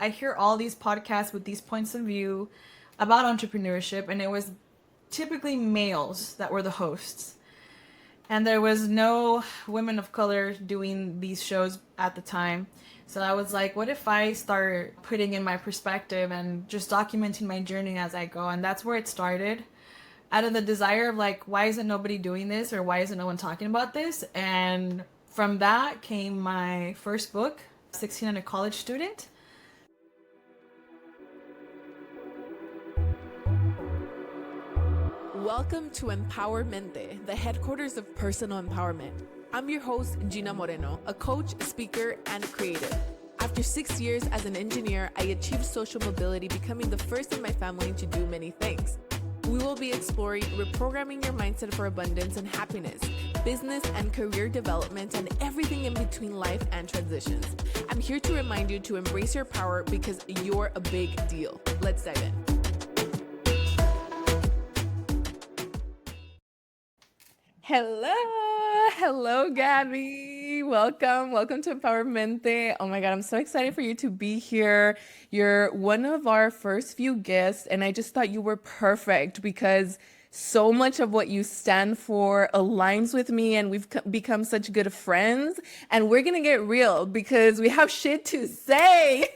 I hear all these podcasts with these points of view about entrepreneurship, and it was typically males that were the hosts. And there was no women of color doing these shows at the time. So I was like, what if I start putting in my perspective and just documenting my journey as I go? And that's where it started. Out of the desire of like, why isn't nobody doing this, or why isn't no one talking about this? And from that came my first book, 16 and a College Student. Welcome to Empowermente, the headquarters of personal empowerment. I'm your host, Gina Moreno, a coach, speaker, and creative. After 6 years as an engineer, I achieved social mobility, becoming the first in my family to do many things. We will be exploring reprogramming your mindset for abundance and happiness, business and career development, and everything in between life and transitions. I'm here to remind you to embrace your power because you're a big deal. Let's dive in. Hello, Gabby. Welcome to Empowermente. Oh my God, I'm so excited for you to be here. You're one of our first few guests, and I just thought you were perfect because so much of what you stand for aligns with me, and we've become such good friends. And we're gonna get real because we have shit to say.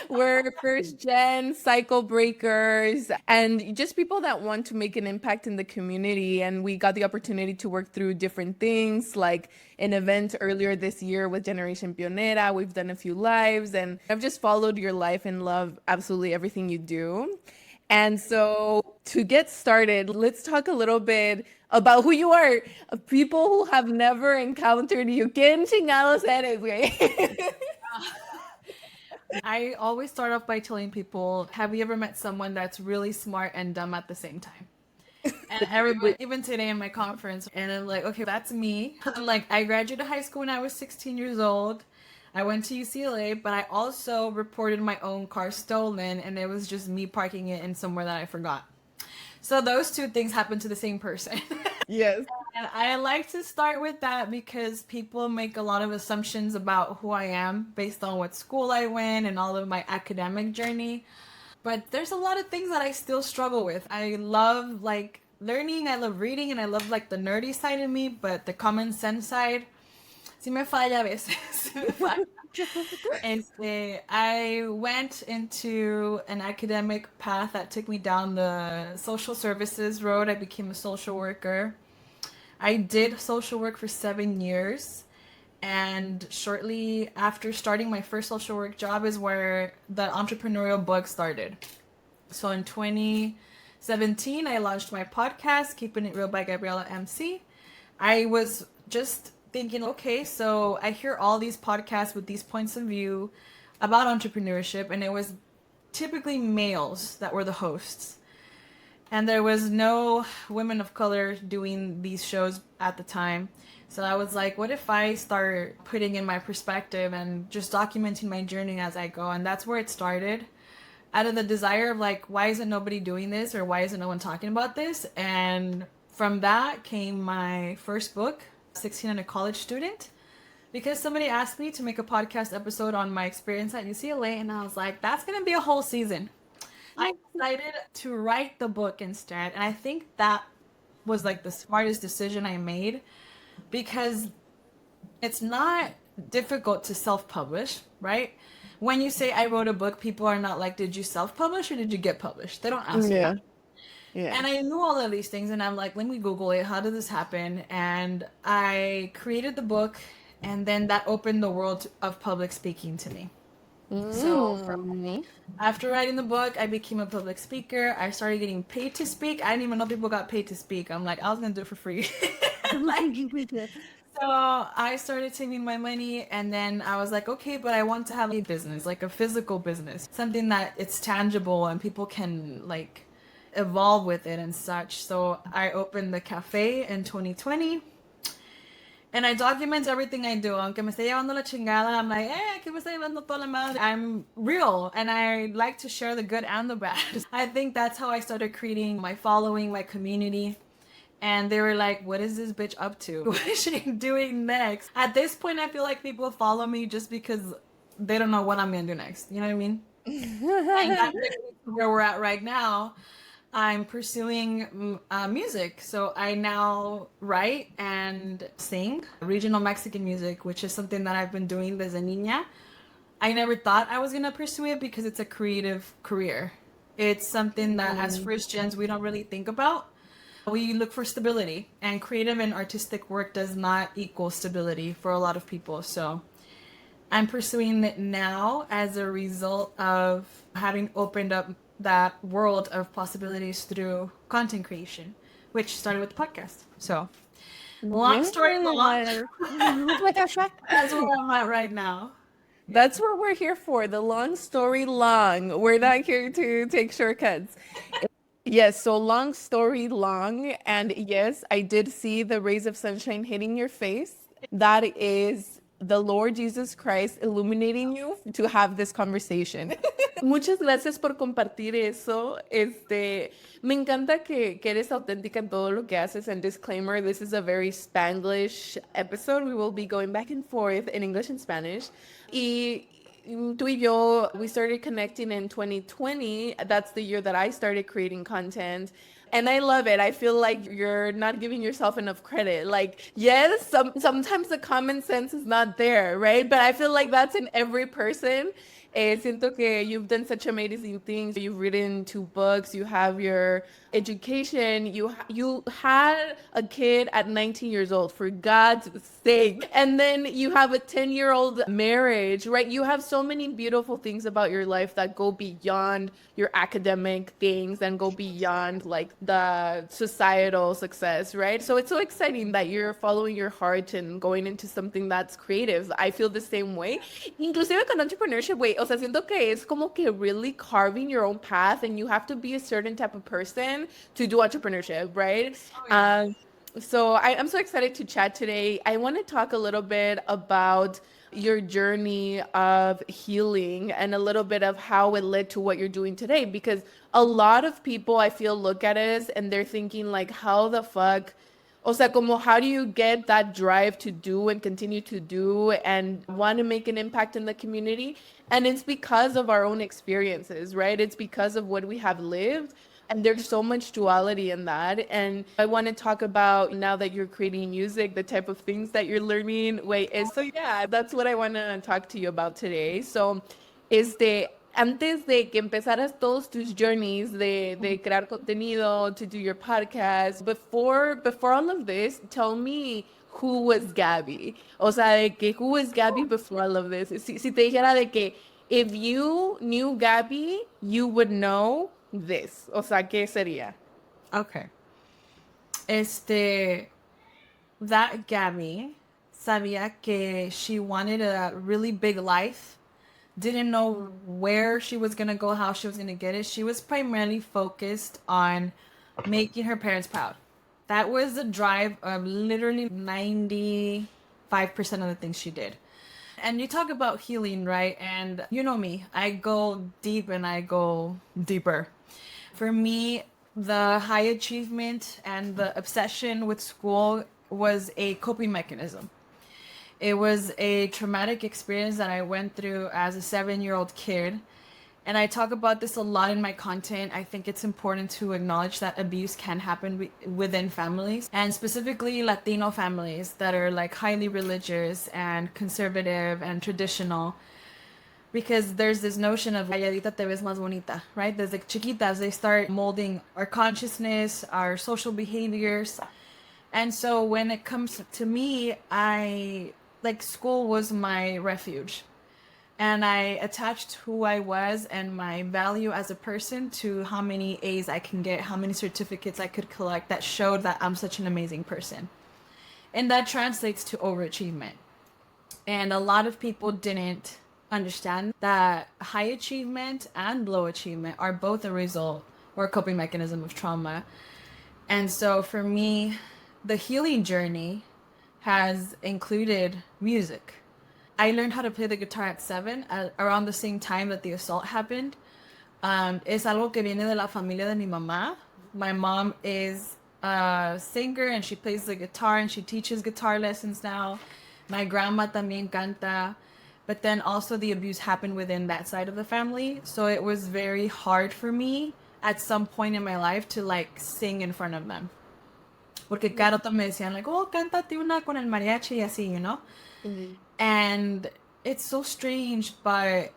We're first gen cycle breakers and just people that want to make an impact in the community. And we got the opportunity to work through different things, like an event earlier this year with Generation Pionera. We've done a few lives, and I've just followed your life and love absolutely everything you do. And so to get started, let's talk a little bit about who you are. People who have never encountered you. ¿Quién chingados eres, güey? I always start off by telling people, have you ever met someone that's really smart and dumb at the same time? And everybody, even today in my conference, and I'm like, okay, that's me. I'm like, I graduated high school when I was 16 years old. I went to UCLA, but I also reported my own car stolen, and it was just me parking it in somewhere that I forgot. So those two things happened to the same person. Yes. And I like to start with that because people make a lot of assumptions about who I am based on what school I went and all of my academic journey. But there's a lot of things that I still struggle with. I love like learning, I love reading, and I love like the nerdy side of me, but the common sense side, sí me falla a veces. Sí me falla. I went into an academic path that took me down the social services road. I became a social worker. I did social work for 7 years. And shortly after starting my first social work job is where the entrepreneurial bug started. So in 2017, I launched my podcast, Keeping It Real by Gabriela MC. I was just thinking, okay, so I hear all these podcasts with these points of view about entrepreneurship, and it was typically males that were the hosts. And there was no women of color doing these shows at the time. So I was like, what if I start putting in my perspective and just documenting my journey as I go? And that's where it started. Out of the desire of like, why isn't nobody doing this, or why isn't no one talking about this? And from that came my first book, 16 and a College Student, because somebody asked me to make a podcast episode on my experience at UCLA, and I was like, that's going to be a whole season. I decided to write the book instead, and I think that was like the smartest decision I made because it's not difficult to self-publish, right? When you say I wrote a book, people are not like, did you self-publish or did you get published? They don't ask you Yeah. that. Yeah. And I knew all of these things, and I'm like, let me Google it. How did this happen? And I created the book, and then that opened the world of public speaking to me. So after writing the book, I became a public speaker. I started getting paid to speak. I didn't even know people got paid to speak. I'm like, I was gonna do it for free. Like, so I started saving my money, and then I was like, okay, but I want to have a business, like a physical business, something that it's tangible and people can like evolve with it and such. So I opened the cafe in 2020. And I document everything I do. Aunque me esté llevando la chingada, I'm like, que me está llevando toda la madre. I'm real, and I like to share the good and the bad. I think that's how I started creating my following, my community. And they were like, what is this bitch up to? What is she doing next? At this point, I feel like people follow me just because they don't know what I'm going to do next. You know what I mean? And that brings me to where we're at right now. I'm pursuing music. So I now write and sing regional Mexican music, which is something that I've been doing desde niña. I never thought I was going to pursue it because it's a creative career. It's something that as Mm. first gens we don't really think about. We look for stability, and creative and artistic work does not equal stability for a lot of people. So I'm pursuing it now as a result of having opened up that world of possibilities through content creation, which started with the podcast. So, long story long, Yes. that's where I'm at right now. Yeah. That's what we're here for. The long story long. We're not here to take shortcuts. Yes, so long story long. And yes, I did see the rays of sunshine hitting your face. That is the Lord Jesus Christ illuminating you to have this conversation. Muchas gracias por compartir eso. Me encanta que eres auténtica en todo lo que haces. And disclaimer, this is a very Spanglish episode. We will be going back and forth in English and Spanish. Y tú y yo, we started connecting in 2020. That's the year that I started creating content. And I love it. I feel like you're not giving yourself enough credit. Like, yes, sometimes the common sense is not there, right? But I feel like that's in every person. Siento que you've done such amazing things. You've written 2 books. You have your education. You had a kid at 19 years old, for God's sake. And then you have a 10-year-old marriage, right? You have so many beautiful things about your life that go beyond your academic things and go beyond like the societal success, right? So it's so exciting that you're following your heart and going into something that's creative. I feel the same way. Inclusive con entrepreneurship, wait, o sea, siento que es como que really carving your own path, and you have to be a certain type of person to do entrepreneurship, right? Oh, yeah. So I'm so excited to chat today. I want to talk a little bit about your journey of healing and a little bit of how it led to what you're doing today, because a lot of people I feel look at us and they're thinking like, how the fuck, o sea, como how do you get that drive to do and continue to do and want to make an impact in the community? And it's because of our own experiences, right? It's because of what we have lived. And there's so much duality in that. And I want to talk about, now that you're creating music, the type of things that you're learning. Wait, and so yeah, that's what I want to talk to you about today. So, antes de que empezaras todos tus journeys de crear contenido, to do your podcast, before all of this, tell me who was Gabby. O sea, de que who was Gabby before all of this. Si te dijera de que if you knew Gabby, you would know this. O sea, ¿qué sería? Okay. Este, that Gabby sabía que she wanted a really big life, didn't know where she was gonna go, how she was gonna get it. She was primarily focused on making her parents proud. That was the drive of literally 95% of the things she did. And you talk about healing, right? And you know me, I go deep and I go deeper. For me, the high achievement and the obsession with school was a coping mechanism. It was a traumatic experience that I went through as a 7-year-old kid. And I talk about this a lot in my content. I think it's important to acknowledge that abuse can happen within families, and specifically Latino families that are like highly religious and conservative and traditional. Because there's this notion of calladita te ves más bonita, right? Desde chiquitas, they start molding our consciousness, our social behaviors. And so when it comes to me, I like school was my refuge. And I attached who I was and my value as a person to how many A's I can get, how many certificates I could collect that showed that I'm such an amazing person. And that translates to overachievement. And a lot of people didn't understand that high achievement and low achievement are both a result or a coping mechanism of trauma. And so for me, the healing journey has included music. I learned how to play the guitar at 7, around the same time that the assault happened. Es algo que viene de la familia de mi mamá. My mom is a singer and she plays the guitar and she teaches guitar lessons now. My grandma también canta. but then also the abuse happened within that side of the family. So it was very hard for me at some point in my life to like sing in front of them. Porque cada rato me decían like, oh, cántate una con el mariachi y así, you know? Mhm. And it's so strange, but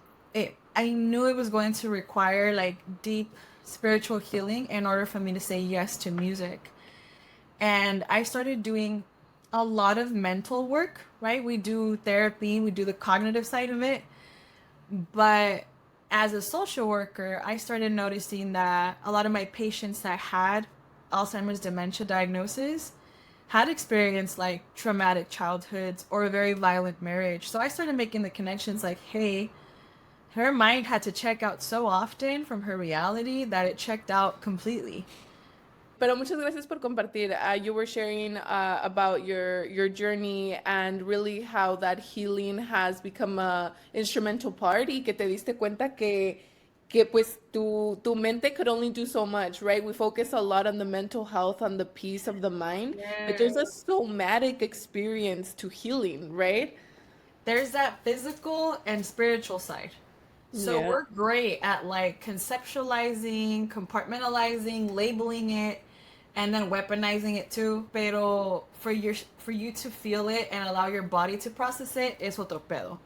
I knew it was going to require like deep spiritual healing in order for me to say yes to music. And I started doing a lot of mental work, right? We do therapy, we do the cognitive side of it. But as a social worker, I started noticing that a lot of my patients that had Alzheimer's dementia diagnosis had experienced like traumatic childhoods or a very violent marriage. So I started making the connections like, hey, her mind had to check out so often from her reality that it checked out completely. Pero muchas gracias por compartir. You were sharing about your journey and really how that healing has become a instrumental part y que te diste cuenta que pues tu mente could only do so much, right? We focus a lot on the mental health, on the peace of the mind, but there's a somatic experience to healing, right? There's that physical and spiritual side. So Yeah. we're great at like conceptualizing, compartmentalizing, labeling it, and then weaponizing it too. Pero for you to feel it and allow your body to process it es otro pedo.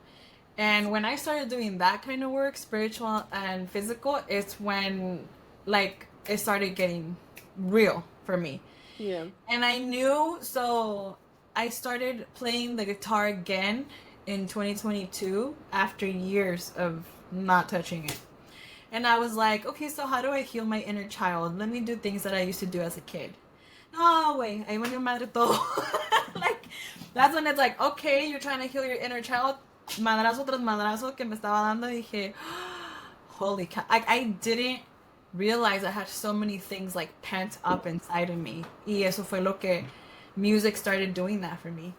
And when I started doing that kind of work, spiritual and physical, it's when like it started getting real for me. Yeah. And I knew, so I started playing the guitar again in 2022 after years of not touching it. And I was like, okay, so how do I heal my inner child? Let me do things that I used to do as a kid. No, wait, ahí valió madre todo. Like, that's when it's like, okay, you're trying to heal your inner child. Madrazo tras madrazo que me estaba dando. Dije, holy cow. I didn't realize I had so many things like pent up inside of me. Y eso fue lo que music started doing that for me.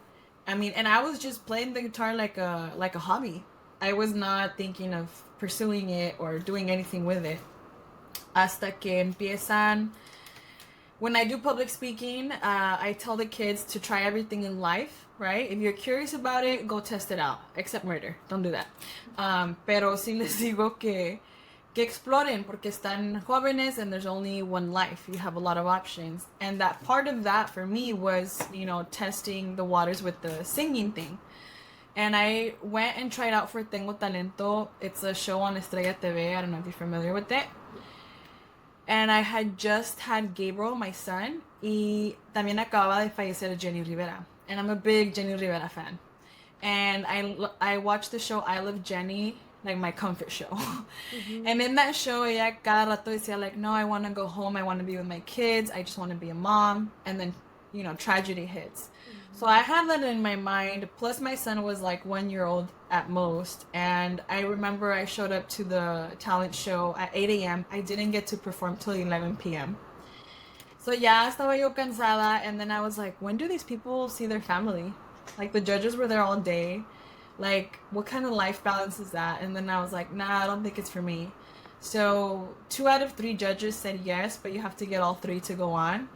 I mean, and I was just playing the guitar like a hobby. I was not thinking of pursuing it or doing anything with it. Hasta que empiezan. When I do public speaking, I tell the kids to try everything in life, right? If you're curious about it, go test it out. Except murder. Don't do that. Pero sí les digo que exploren porque están jóvenes and there's only one life. You have a lot of options. And that part of that for me was, you know, testing the waters with the singing thing. And I went and tried out for Tengo Talento. It's a show on Estrella TV. I don't know if you're familiar with it. And I had just had Gabriel, my son, y también acababa de fallecer Jenny Rivera. And I'm a big Jenny Rivera fan. And I watched the show I Love Jenny, like my comfort show. And in that show, ella cada rato decía like, no, I want to go home. I want to be with my kids. I just want to be a mom. And then, you know, tragedy hits. So I had that in my mind. Plus, my son was like 1 year old at most. And I remember I showed up to the talent show at 8 a.m. I didn't get to perform till 11 p.m. So ya estaba yo cansada. And then I was like, when do these people see their family? Like, the judges were there all day. Like, what kind of life balance is that? And then I was like, nah, I don't think it's for me. So 2 out of 3 judges said yes, but you have to get all 3 to go on.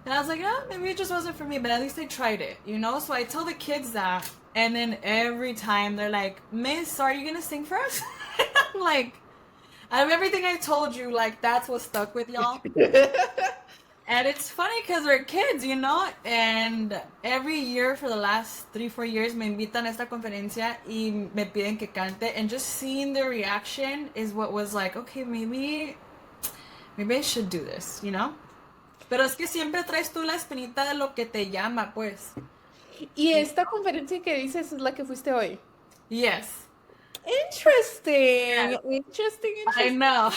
And I was like, oh, maybe it just wasn't for me, but at least I tried it, you know? So I tell the kids that, and then every time they're like, Miss, are you gonna sing for us? I'm like, out of everything I told you, like, that's what stuck with y'all. And it's funny because we're kids, you know? And every year for the last 3, 4 years me invitan a esta conferencia y me piden que cante. And just seeing their reaction is what was like, okay, maybe I should do this, you know? Pero es que siempre traes tú la espinita de lo que te llama, pues. Y esta conferencia que dices es la que fuiste hoy. Yes. Interesting. Yes. Interesting, I interesting. know.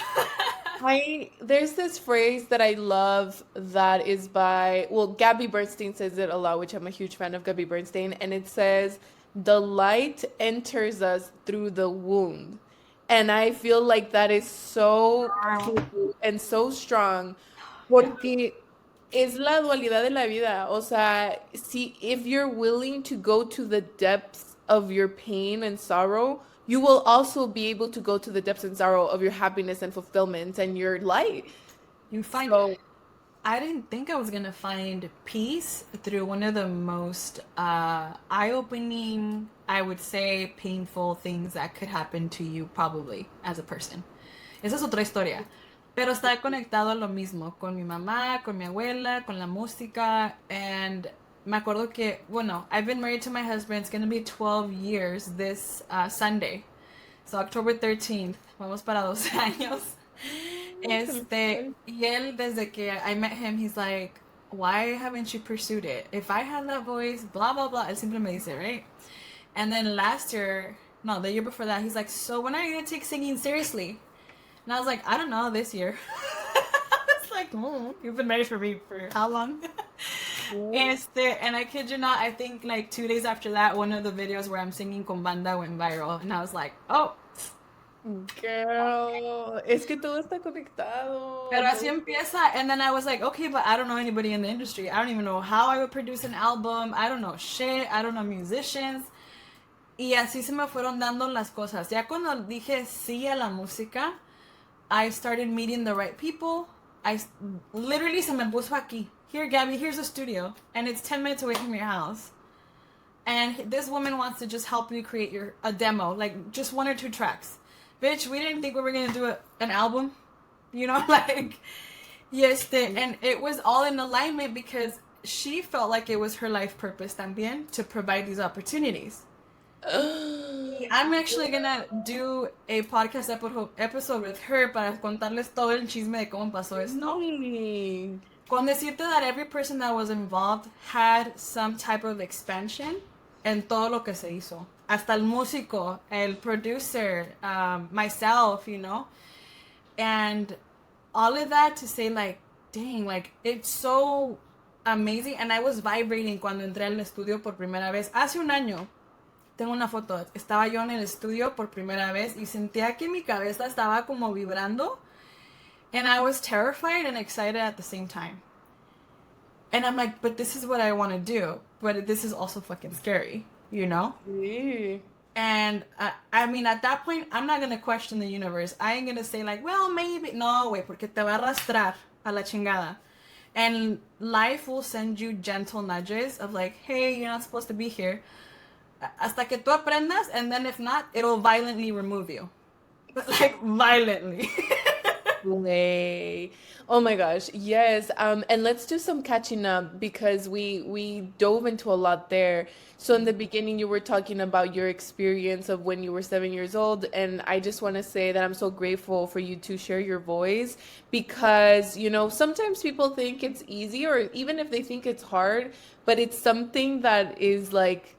There's this phrase that I love that is by, well, Gabby Bernstein says it a lot, which I'm a huge fan of Gabby Bernstein, and it says, the light enters us through the wound. And I feel like that is so true and so strong porque es la dualidad de la vida. O sea, si if you're willing to go to the depths of your pain and sorrow, you will also be able to go to the depths and sorrow of your happiness and fulfillment and your light. You find So, I didn't think I was gonna find peace through one of the most eye-opening, I would say, painful things that could happen to you probably as a person. Esa es otra historia. Pero está conectado a lo mismo, con mi mamá, con mi abuela, con la música, and me acuerdo que, bueno, I've been married to my husband, it's gonna be 12 years this Sunday. So October 13th, vamos para 12 años. Felicidades. Y él, desde que I met him, he's like, why haven't you pursued it? If I had that voice, blah, blah, blah. Él siempre me dice, right? And then last year, no, the year before that, he's like, so when are you going to take singing seriously? And I was like, I don't know, this year. It's like, oh, you've been married for me for how long? And I kid you not, I think like 2 days after that, one of the videos where I'm singing con banda went viral. And I was like, oh, Girl, es que todo está conectado. pero así empieza. And then I was like, okay, but I don't know anybody in the industry. I don't even know how I would produce an album. I don't know shit. I don't know musicians. Y así se me fueron dando las cosas. Ya cuando dije sí a la música, I started meeting the right people. Literally se me puso aquí. Here, Gabby, here's a studio. And it's 10 minutes away from your house. And this woman wants to just help you create a demo, like just 1 or 2 tracks. Bitch, we didn't think we were gonna do an album, you know, like yes, and it was all in alignment because she felt like it was her life purpose también to provide these opportunities. I'm actually gonna do a podcast episode with her para contarles todo el chisme de cómo pasó esto. Mm. Con decirte that every person that was involved had some type of expansion en todo lo que se hizo. Hasta el músico, el producer, myself, you know? And all of that to say like, dang, like it's so amazing. And I was vibrating cuando entré al estudio por primera vez. Hace un año, tengo una foto, estaba yo en el estudio por primera vez y sentía que mi cabeza estaba como vibrando. And I was terrified and excited at the same time. And I'm like, but this is what I want to do. But this is also fucking scary, you know? Sí. And I mean, at that point, I'm not going to question the universe. I ain't going to say like, well, maybe. No, güey, porque te va a arrastrar a la chingada. And life will send you gentle nudges of like, hey, you're not supposed to be here. Hasta que tú aprendas, and then if not, it'll violently remove you. Like, violently. Slay. Oh my gosh, yes. And let's do some catching up because we dove into a lot there. So in the beginning, you were talking about your experience of when you were 7 years old, and I just want to say that I'm so grateful for you to share your voice because, you know, sometimes people think it's easy, or even if they think it's hard, but it's something that is like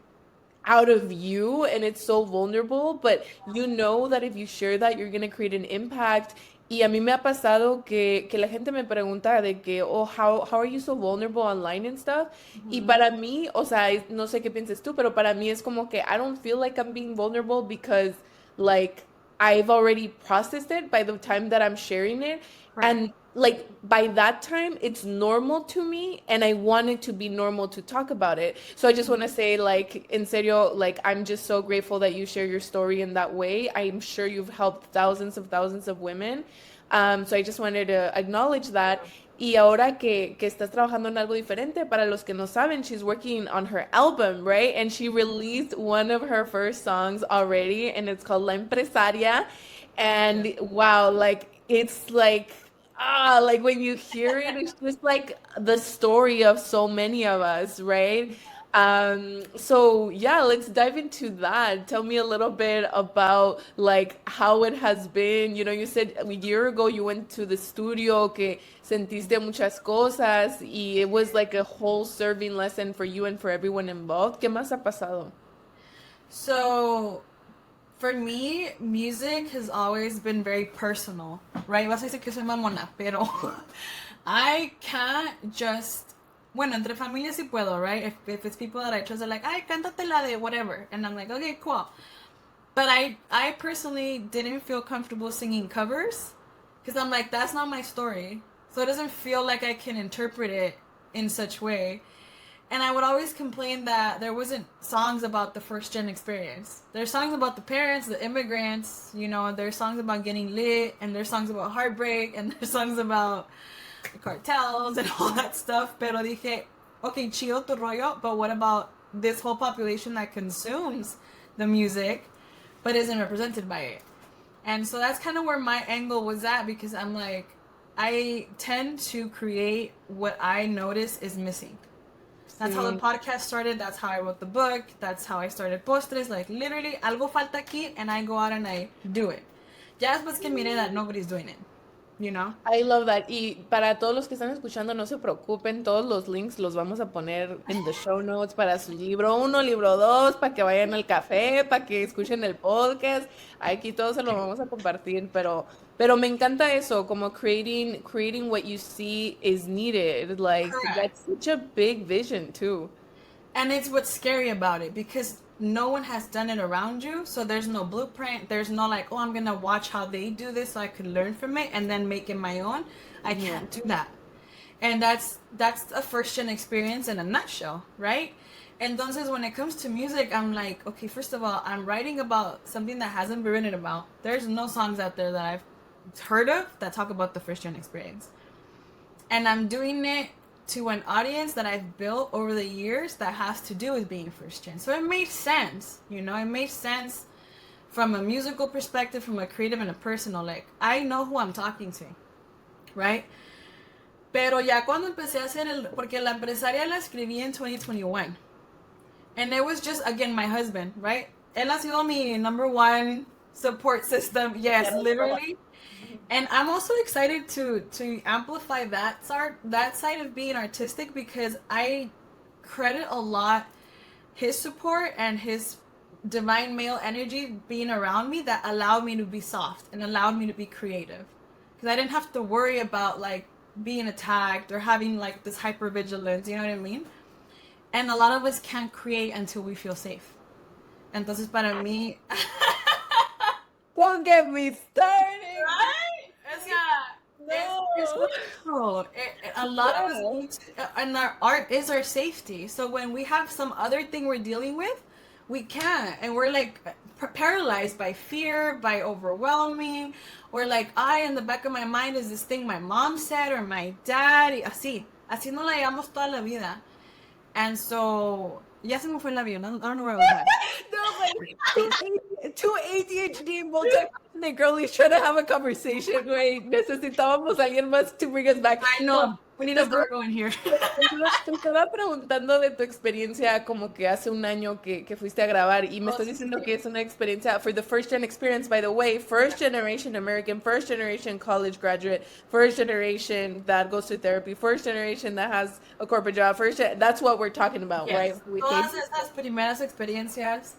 out of you and it's so vulnerable, but you know that if you share that, you're going to create an impact. Y a mí me ha pasado que la gente me pregunta de que, oh, how are you so vulnerable online and stuff? Y para mí, o sea, no sé qué pienses tú, pero para mí es como que I don't feel like I'm being vulnerable because like I've already processed it by the time that I'm sharing it. Right. And like by that time, it's normal to me, and I want it to be normal to talk about it. So I just want to say, like, en serio, like, I'm just so grateful that you share your story in that way. I'm sure you've helped thousands of women. So I just wanted to acknowledge that. Y ahora que estás trabajando en algo diferente, para los que no saben, she's working on her album, right? And she released one of her first songs already, and it's called La Empresaria. And wow, like, it's like when you hear it, it's just like the story of so many of us, right? So yeah, let's dive into that. Tell me a little bit about like how it has been. You know, you said a year ago you went to the studio, que sentiste muchas cosas, y it was like a whole serving lesson for you and for everyone involved. ¿Qué más ha pasado? So, for me, music has always been very personal, right? Vas a decir que soy mamona, pero I can't just. Bueno, entre familia sí puedo, right? If it's people that I trust, they're like, ay, cántate la de whatever. And I'm like, okay, cool. But I personally didn't feel comfortable singing covers because I'm like, that's not my story. So it doesn't feel like I can interpret it in such way. And I would always complain that there wasn't songs about the first gen experience. There's songs about the parents, the immigrants, you know, there's songs about getting lit, and there's songs about heartbreak, and there's songs about cartels and all that stuff. Pero dije, okay, chido tu rollo, but what about this whole population that consumes the music but isn't represented by it? And so that's kind of where my angle was at, because I'm like, I tend to create what I notice is missing. That's how the Sí. podcast started. That's how I wrote the book. That's how I started Postres. Like, literally, algo falta aquí, and I go out and I do it. Ya después que mire that nobody's doing it, you know? I love that. Y para todos los que están escuchando, no se preocupen, todos los links los vamos a poner en the show notes para su libro uno, libro 2, para que vayan al café, para que escuchen el podcast. Aquí todo se lo vamos a compartir, pero me encanta eso, como creating what you see is needed. Like, Correct. that's such a big vision too. And it's what's scary about it, because no one has done it around you, so there's no blueprint. There's no like, oh, I'm gonna watch how they do this so I could learn from it and then make it my own. I can't do that. And that's a first gen experience in a nutshell, right? Entonces, when it comes to music, I'm like, okay, first of all, I'm writing about something that hasn't been written about. There's no songs out there that I've heard of that talk about the first gen experience. And I'm doing it to an audience that I've built over the years that has to do with being first gen. So it made sense, you know, it made sense from a musical perspective, from a creative and a personal. Like, I know who I'm talking to, right? Pero ya cuando empecé a hacer porque la empresaria la escribí en 2021. And it was just, again, my husband, right? Él ha sido mi number one support system. Yes, literally. And I'm also excited to amplify that side of being artistic, because I credit a lot his support and his divine male energy being around me that allowed me to be soft and allowed me to be creative. Because I didn't have to worry about like being attacked or having like this hypervigilance, you know what I mean? And a lot of us can't create until we feel safe. Entonces para mí... Don't get me started. Right? It's wonderful. A lot of us need to, and our art is our safety. So when we have some other thing we're dealing with, we can't, and we're like paralyzed by fear, by overwhelming, or like in the back of my mind is this thing my mom said or my dad, y así nos la llevamos toda la vida. And so, ya se me fue el avión. I don't know where I was at. No, two ADHD multi girlies trying to have a conversation, güey. Necesitábamos a alguien más to bring us back. I know. We need a Virgo in here. Te estaba preguntando de tu experiencia como que hace un año que fuiste a grabar y me estás diciendo que es una experiencia for the first gen experience, by the way, first generation American, first generation college graduate, first generation that goes to therapy, first generation that has a corporate job, that's what we're talking about, yes. Right? Todas esas primeras experiencias.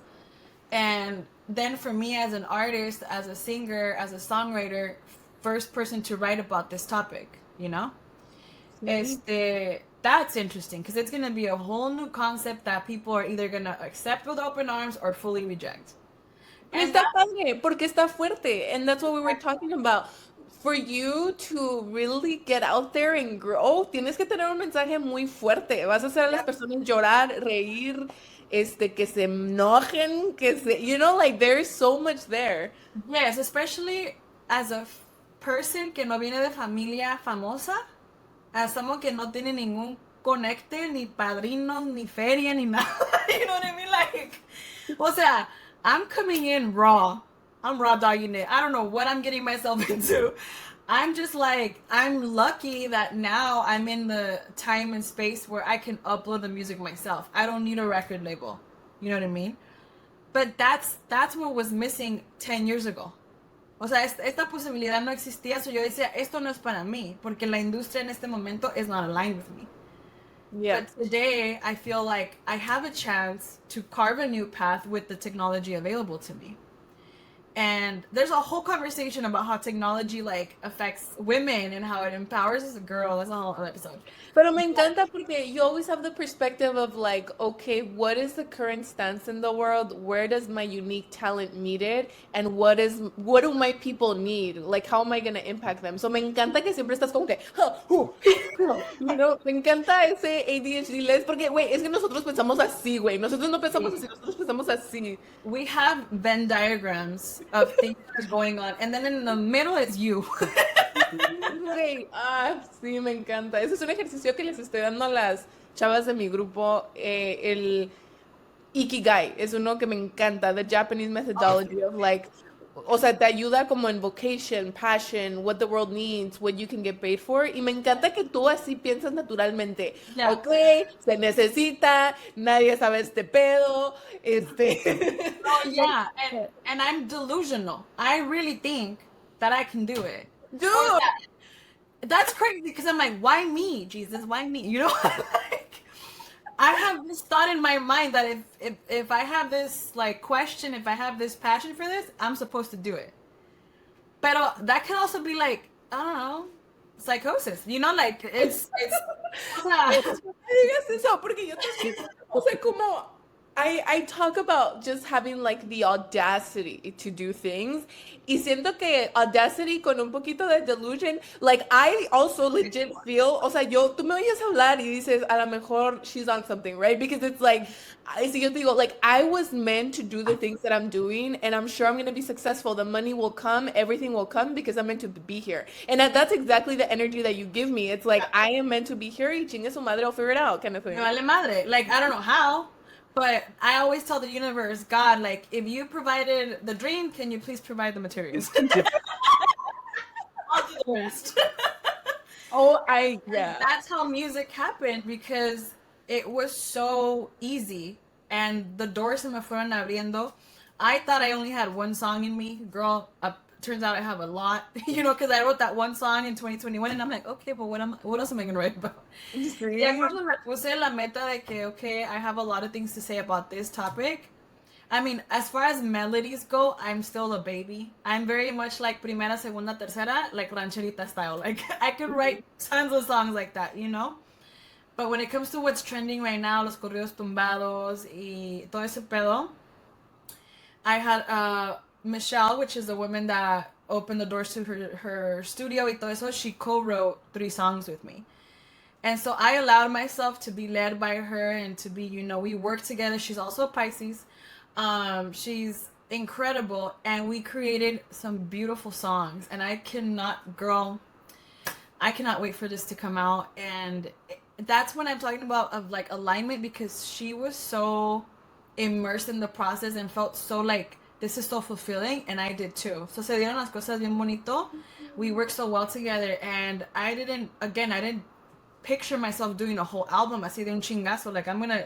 And then for me as an artist, as a singer, as a songwriter, first person to write about this topic, you know? That's interesting, because it's going to be a whole new concept that people are either going to accept with open arms or fully reject. And está padre, porque está fuerte. And that's what we were talking about. For you to really get out there and grow, tienes que tener un mensaje muy fuerte. Vas a hacer a las personas llorar, reír, que se enojen, you know, like there's so much there. Yes, especially as a person que no viene de familia famosa. As someone que no tiene ningún conecte, ni padrinos, ni feria, ni nada. You know what I mean? Like, o sea, I'm coming in raw. I'm raw dogging it. I don't know what I'm getting myself into. I'm just like, I'm lucky that now I'm in the time and space where I can upload the music myself. I don't need a record label. You know what I mean? But that's what was missing 10 years ago. O sea, esta posibilidad no existía, so yo decía, esto no es para mí, porque la industria en este momento is not aligned with me. Yeah. But today, I feel like I have a chance to carve a new path with the technology available to me. And there's a whole conversation about how technology like affects women and how it empowers us a girl. That's a whole other episode. Pero me encanta porque you always have the perspective of like, okay, what is the current stance in the world? Where does my unique talent meet it? And what do my people need? Like, how am I going to impact them? So me encanta que siempre estás como que, you know, me encanta ese ADHD less porque, güey, es que nosotros pensamos así, güey. Nosotros no pensamos así, nosotros pensamos así. We have Venn diagrams of things that are going on, and then in the middle is you. Ok, sí, me encanta. Ese es un ejercicio que les estoy dando a las chavas de mi grupo. El Ikigai es uno que me encanta. The Japanese methodology of like, o sea, te ayuda como en vocation, passion, what the world needs, what you can get paid for. Y me encanta que tú así piensas naturalmente. Yeah. Ok, se necesita, nadie sabe este pedo, este. Oh yeah, and I'm delusional. I really think that I can do it. Or Dude, that's crazy because I'm like, why me, Jesus? Why me? You know, like I have this thought in my mind that if I have this like question, if I have this passion for this, I'm supposed to do it. But that can also be like, I don't know, psychosis. You know, like it's no me digas eso, porque yo también, o sea, como I talk about just having like the audacity to do things. Y siento que audacity con un poquito de delusion, like I also legit feel, o sea, tú me oyes hablar y dices, a lo mejor she's on something, right? Because it's like, si yo te digo, like I was meant to do the things that I'm doing and I'm sure I'm going to be successful. The money will come, everything will come because I'm meant to be here. And that's exactly the energy that you give me. It's like, I am meant to be here y chingue su madre, I'll figure it out kind of me thing. vale madre. Like I don't know how, but I always tell the universe, God, like if you provided the dream, can you please provide the materials? I'll do the rest. Oh, And yeah. that's how music happened because it was so easy and the doors se me fueron abriendo. I thought I only had one song in me. Girl, turns out I have a lot. You know, because I wrote that one song in 2021 and I'm like, okay, but what else am I going to write about? Yeah, Sí. cuando me puse la meta de que, okay, I have a lot of things to say about this topic. I mean, as far as melodies go, I'm still a baby. I'm very much like primera, segunda, tercera, like rancherita style. Like I could write tons of songs like that, you know? But when it comes to what's trending right now, los corridos tumbados y todo ese pedo, I had Michelle, which is the woman that opened the doors to her studio y todo eso, she co-wrote 3 songs with me. And so I allowed myself to be led by her and to be, you know, we work together. She's also a Pisces. She's incredible. And we created some beautiful songs. And girl, I cannot wait for this to come out. And that's when I'm talking about of like alignment because she was so immersed in the process and felt so like this is so fulfilling and I did too. So se dieron las cosas bien bonito. We worked so well together and I didn't picture myself doing a whole album así de un chingazo. Like I'm gonna,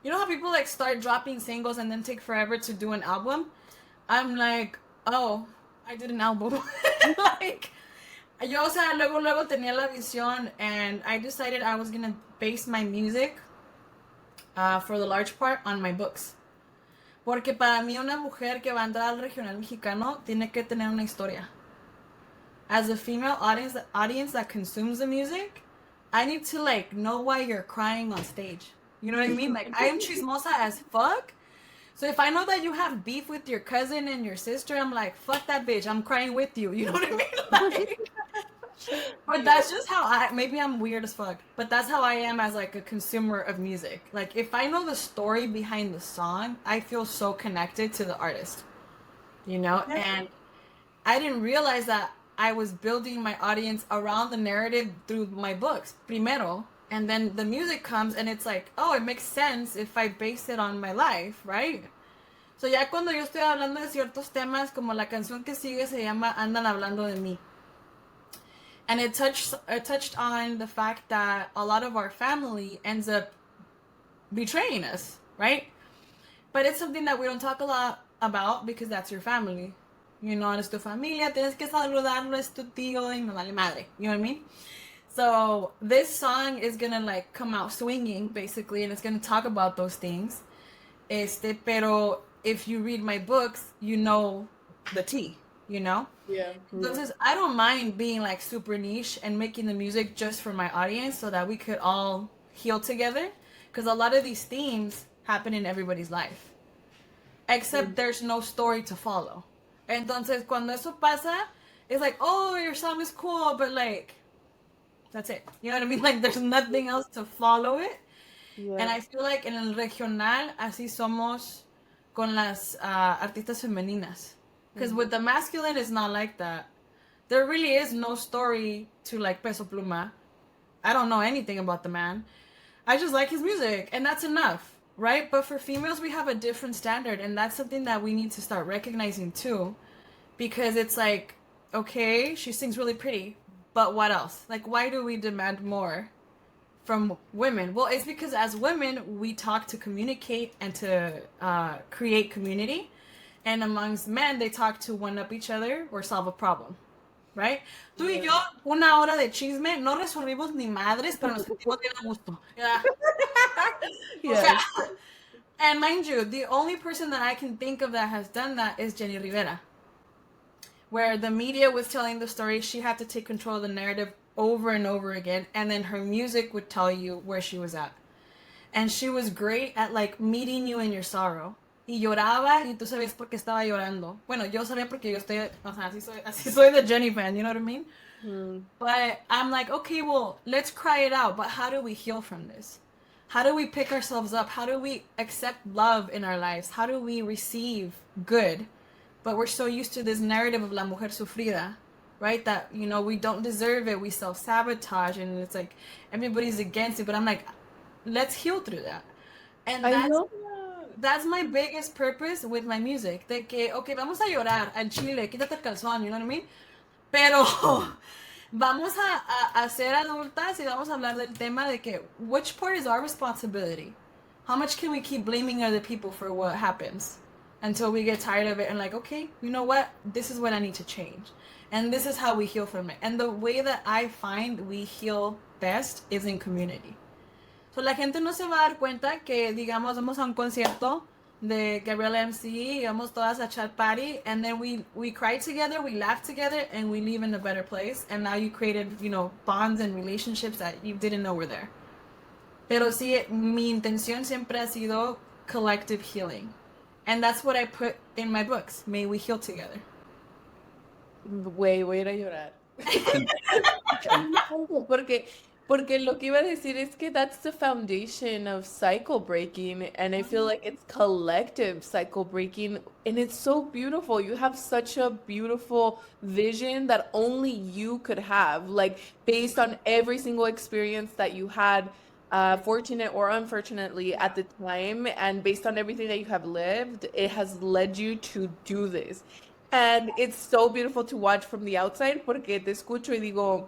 you know how people like start dropping singles and then take forever to do an album? I'm like, oh, I did an album. Like, yo, o sea, luego tenía la visión and I decided I was gonna base my music for the large part on my books. Porque para mí una mujer que va a entrar al regional mexicano tiene que tener una historia. As a female audience that consumes the music, I need to like know why you're crying on stage. You know what I mean? Like I am chismosa as fuck. So if I know that you have beef with your cousin and your sister, I'm like, fuck that bitch. I'm crying with you. You know what I mean? Like, but that's just how maybe I'm weird as fuck, but that's how I am as like a consumer of music. Like if I know the story behind the song, I feel so connected to the artist. You know? And I didn't realize that I was building my audience around the narrative through my books, primero. And then the music comes and it's like, oh, it makes sense if I base it on my life, right? So ya cuando yo estoy hablando de ciertos temas, como la canción que sigue se llama Andan hablando de mí. And it touched on the fact that a lot of our family ends up betraying us, right? But it's something that we don't talk a lot about because that's your family. You know, es tu familia, tienes que saludarlo, es tu tío, y me vale madre. You know what I mean? So this song is gonna like come out swinging, basically, and it's gonna talk about those things. Pero if you read my books, you know the tea, you know? Yeah. Entonces, I don't mind being like super niche and making the music just for my audience so that we could all heal together. Because a lot of these themes happen in everybody's life. Except there's no story to follow. Entonces, cuando eso pasa, it's like, oh, your song is cool, but like, that's it. You know what I mean? Like, there's nothing else to follow it. Yeah. And I feel like en el regional, así somos con las artistas femeninas. Because with the masculine, it's not like that. There really is no story to like Peso Pluma. I don't know anything about the man. I just like his music, and that's enough, right? But for females, we have a different standard, and that's something that we need to start recognizing too, because it's like, okay, she sings really pretty, but what else? Like, why do we demand more from women? Well, it's because as women, we talk to communicate and to create community, and amongst men, they talk to one up each other or solve a problem. Right? Tú y Yeah. yo, una hora de chisme, no resolvimos ni madres, pero nos sentimos bien a gusto. Yeah. O sea, Yes. and mind you, the only person that I can think of that has done that is Jenny Rivera, where the media was telling the story, she had to take control of the narrative over and over again, and then her music would tell you where she was at. And she was great at like meeting you in your sorrow. Y lloraba y tú sabes por qué estaba llorando. Bueno, yo sabía porque yo estoy, o sea, así soy the Jenny fan, you know what I mean? Mm. But I'm like, okay, well, let's cry it out. But how do we heal from this? How do we pick ourselves up? How do we accept love in our lives? How do we receive good? But we're so used to this narrative of la mujer sufrida, right? That, you know, we don't deserve it. We self sabotage, and it's like everybody's against it. But I'm like, let's heal through that. And I that's love that. that's my biggest purpose with my music. De que, okay, vamos a llorar al chile, quítate el calzón, you know what I mean? Pero vamos a ser adultas y vamos a hablar del tema de que which part is our responsibility? How much can we keep blaming other people for what happens until we get tired of it and like, okay, you know what? This is what I need to change. And this is how we heal from it. And the way that I find we heal best is in community. So la gente no se va a dar cuenta que, digamos, vamos a un concierto de Gabriela MC y vamos todas a chat party, and then we cry together, we laugh together, and we leave in a better place. And now you created, you know, bonds and relationships that you didn't know were there. Pero sí, mi intención siempre ha sido collective healing. And that's what I put in my books. May we heal together. Güey, voy a ir a llorar. Porque, porque lo que iba a decir es que that's the foundation of cycle breaking, and I feel like it's collective cycle breaking, and it's so beautiful. You have such a beautiful vision that only you could have, like based on every single experience that you had, fortunate or unfortunately at the time, and based on everything that you have lived, it has led you to do this. And it's so beautiful to watch from the outside porque te escucho y digo,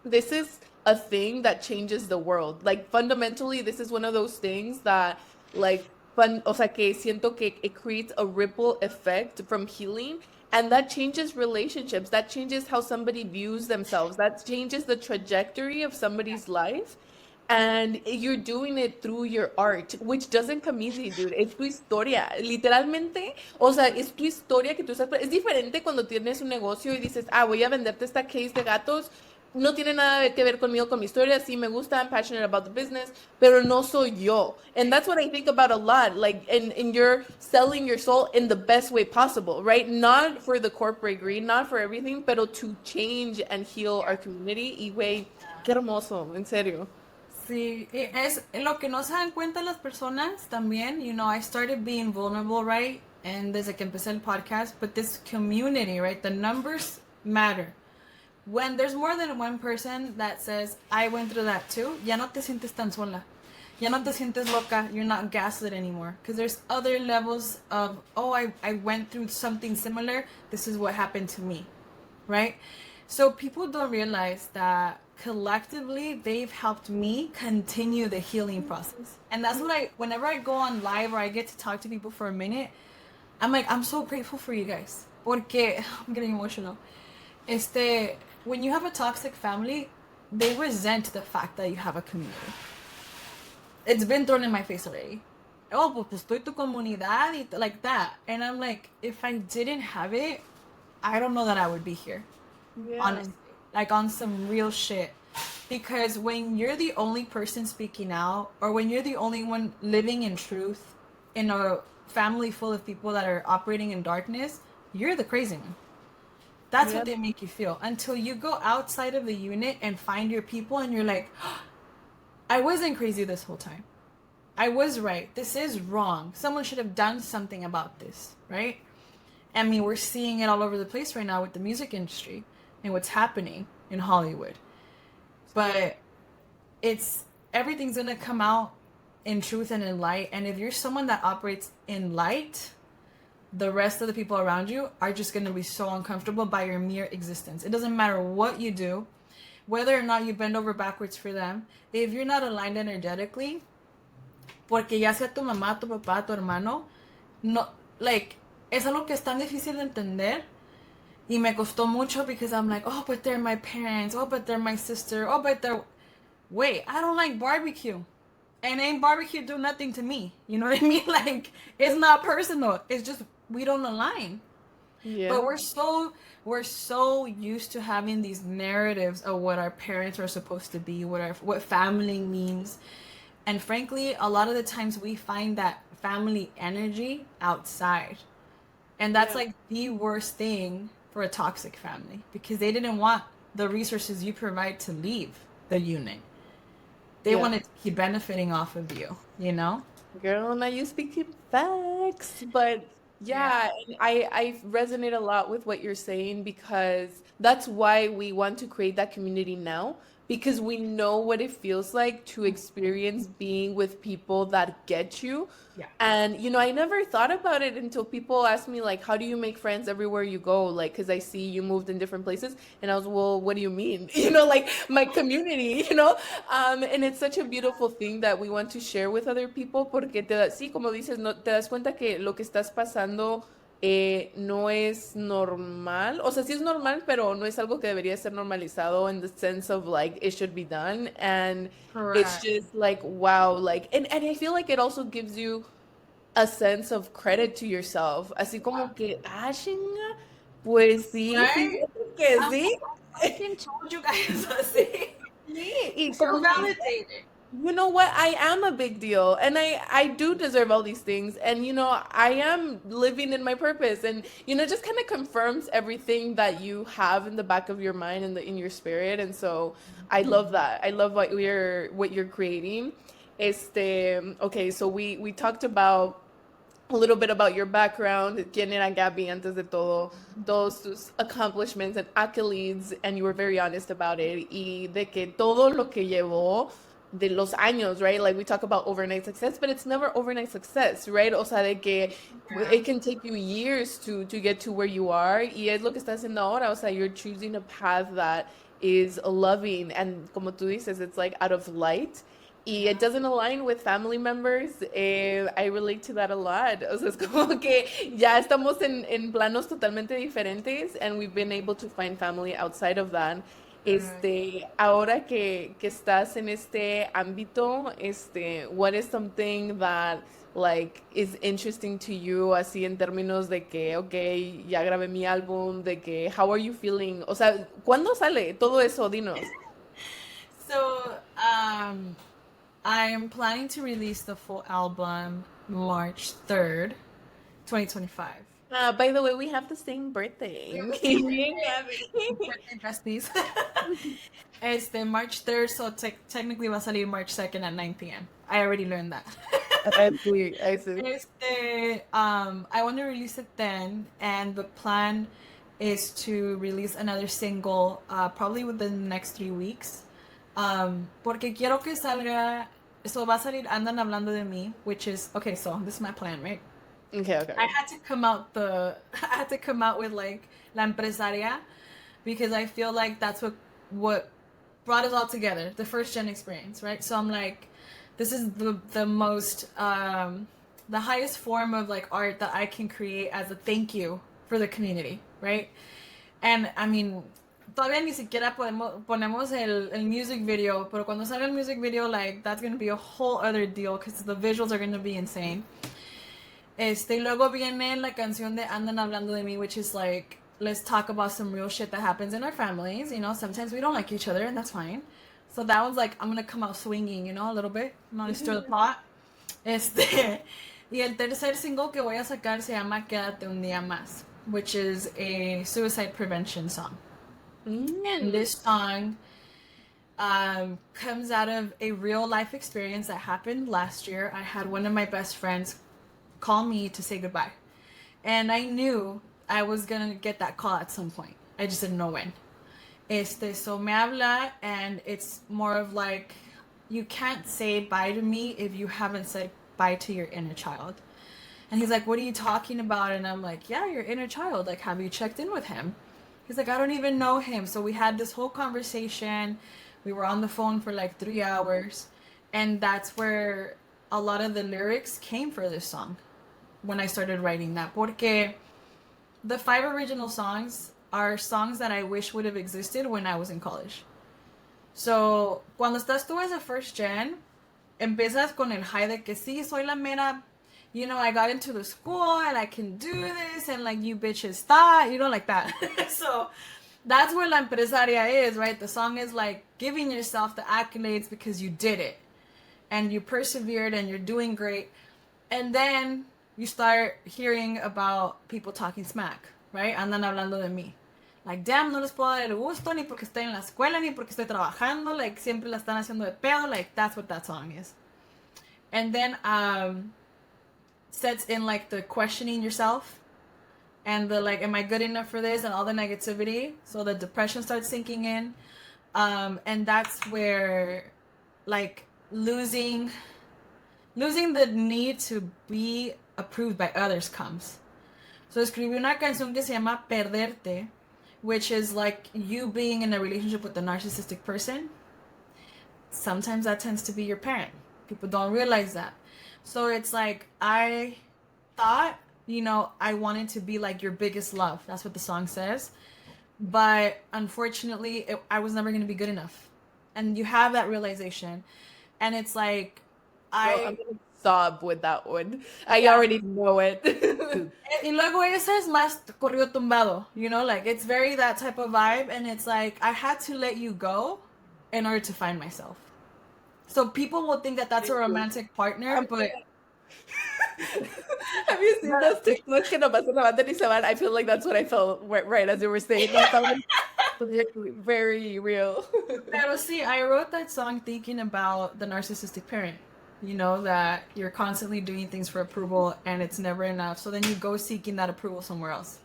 this is a thing that changes the world. Like fundamentally, this is one of those things that like o sea, que siento que it creates a ripple effect from healing, and that changes relationships. That changes how somebody views themselves. That changes the trajectory of somebody's life. And you're doing it through your art, which doesn't come easy, dude. Es tu historia, literalmente. O sea, es tu historia que tú estás. Es diferente cuando tienes un negocio y dices, ah, voy a venderte esta case de gatos. No tiene nada que ver conmigo, con mi historia. Sí, me gusta, I'm passionate about the business, pero no soy yo. And that's what I think about a lot. Like, and you're selling your soul in the best way possible, right? Not for the corporate greed, not for everything, pero to change and heal our community. Y, güey, qué hermoso, en serio. Sí, es lo que no se dan cuenta las personas también. You know, I started being vulnerable, right? And desde que empecé el podcast, but this community, right? The numbers matter. When there's more than one person that says, I went through that too, ya no te sientes tan sola. Ya no te sientes loca. You're not gaslit anymore. Because there's other levels of, oh, I went through something similar. This is what happened to me, right? So people don't realize that collectively they've helped me continue the healing process. And that's what whenever I go on live or I get to talk to people for a minute, I'm like, I'm so grateful for you guys. Porque, I'm getting emotional. When you have a toxic family, they resent the fact that you have a community. It's been thrown in my face already. Oh, pues estoy tu comunidad, y like that. And I'm like, if I didn't have it, I don't know that I would be here. Yeah. Honestly, like on some real shit. Because when you're the only person speaking out, or when you're the only one living in truth in a family full of people that are operating in darkness, you're the crazy one. That's what they make you feel. Until you go outside of the unit and find your people, and you're like, oh, I wasn't crazy this whole time. I was right. This is wrong. Someone should have done something about this, right? I mean, we're seeing it all over the place right now with the music industry. and what's happening in Hollywood. But it's everything's gonna come out in truth and in light. And if you're someone that operates in light, the rest of the people around you are just gonna be so uncomfortable by your mere existence. It doesn't matter what you do, whether or not you bend over backwards for them. If you're not aligned energetically, porque ya sea tu mamá, tu papá, tu hermano, no, like, es algo que es tan difícil de entender. Y me costó mucho because I'm like, oh, but they're my parents. Oh, but they're my sister. Oh, but they're... Wait, I don't like barbecue. And ain't barbecue do nothing to me. You know what I mean? Like, it's not personal. It's just, we don't align. Yeah. But we're so used to having these narratives of what our parents are supposed to be, what family means. And frankly, a lot of the times we find that family energy outside. And that's Yeah. like the worst thing for a toxic family because they didn't want the resources you provide to leave the unit. They Yeah. wanted to keep benefiting off of you, you know? Girl, now you speaking facts. But Yeah. yeah, and I resonate a lot with what you're saying because that's why we want to create that community now because we know what it feels like to experience being with people that get you. Yeah. And I never thought about it until people asked me like, how do you make friends everywhere you go? Like, because I see you moved in different places, and I was, well, what do you mean? Like my community, and it's such a beautiful thing that we want to share with other people porque sí, como dices, no, te das cuenta que lo que estás pasando no es normal. O sea, sí es normal, pero no es algo que debería ser normalizado in the sense of like it should be done. And it's Correct. just like, wow, like, and I feel like it also gives you a sense of credit to yourself. Así como que, chinga, pues sí, Right? fíjate que I sí. fucking told you guys. See? Sí, y Feel como que, validated. you know what? I am a big deal and I do deserve all these things. And, I am living in my purpose. And, just kind of confirms everything that you have in the back of your mind and in your spirit. And so I love that. I love what you're creating. Okay, so we talked about a little bit about your background, quién era Gabby antes de todo, todos tus accomplishments and accolades, and you were very honest about it, y de que todo lo que llevó de los años, right? Like we talk about overnight success, but it's never overnight success, right? O sea, de que Yeah. it can take you years to get to where you are, y es lo que estás haciendo ahora, o sea, you're choosing a path that is loving, and como tú dices, it's like out of light. Y it doesn't align with family members. I relate to that a lot. O sea, es como que ya estamos en planos totalmente diferentes and we've been able to find family outside of that. Correct. Ahora que estás en este ámbito, what is something that like is interesting to you así en términos de que, okay, ya grabé mi álbum, de que how are you feeling? O sea, ¿cuándo sale todo eso? Dinos. So, I'm planning to release the full album March 3rd, 2025. By the way, we have the same birthday. We have the same Me and birthday. Gabby. Birthday besties. March 3rd, so technically va a salir March 2nd at 9 p.m. I already learned that. I see. I want to release it then, and the plan is to release another single probably within the next 3 weeks. Porque quiero que salga, so va a salir Andan Hablando de Mí, which is, okay, so this is my plan, right? Okay, okay. I had to I had to come out with like La Empresaria because I feel like that's what brought us all together, the first gen experience, right? So I'm like, this is the most the highest form of like art that I can create as a thank you for the community, right? And I mean, todavía ni siquiera ponemos el music video, pero cuando salga el music video, like that's gonna be a whole other deal because the visuals are gonna be insane. Luego viene la canción de Andan Hablando de Mí, which is like, let's talk about some real shit that happens in our families. Sometimes we don't like each other, and that's fine. So that one's like, I'm gonna come out swinging, a little bit. I'm gonna stir the pot. Y el tercer single que voy a sacar se llama Quédate un día más, which is a suicide prevention song. And this song comes out of a real life experience that happened last year. I had one of my best friends call me to say goodbye. And I knew I was gonna get that call at some point. I just didn't know when. So me habla, and it's more of like, you can't say bye to me if you haven't said bye to your inner child. And he's like, what are you talking about? And I'm like, yeah, your inner child. Like, have you checked in with him? He's like, I don't even know him. So we had this whole conversation. We were on the phone for like 3 hours. And that's where a lot of the lyrics came for this song when I started writing that. Porque the 5 original songs are songs that I wish would have existed when I was in college. So, cuando estás tú as a first gen, empiezas con el high de que sí, soy la mera, I got into the school and I can do this, and like you bitches thought, like that. So, that's where la empresaria is, right? The song is like giving yourself the accolades because you did it and you persevered and you're doing great. And then you start hearing about people talking smack, right? Andan hablando de mí. Like, damn, no les puedo dar el gusto ni porque estoy en la escuela ni porque estoy trabajando. Like, siempre la están haciendo de pedo. Like, that's what that song is. And then sets in like the questioning yourself and the like, am I good enough for this, and all the negativity. So the depression starts sinking in. And that's where like losing the need to be approved by others comes. So escribí una canción que se llama Perderte, which is like you being in a relationship with a narcissistic person. Sometimes that tends to be your parent. People don't realize that. So it's like, I thought, I wanted to be like your biggest love. That's what the song says. But unfortunately, I was never going to be good enough. And you have that realization. And it's like, Girl, I'm gonna sob with that one. I yeah. already know it. Y luego ese es más corrido tumbado, like it's very that type of vibe. And it's like, I had to let you go in order to find myself. So people will think that that's a romantic partner, but Have you seen those TikToks que nomás se levantan y se van? I feel like that's what I felt right as you were saying that. That was very real. pero see, I wrote that song thinking about the narcissistic parent. That you're constantly doing things for approval and it's never enough. So then you go seeking that approval somewhere else.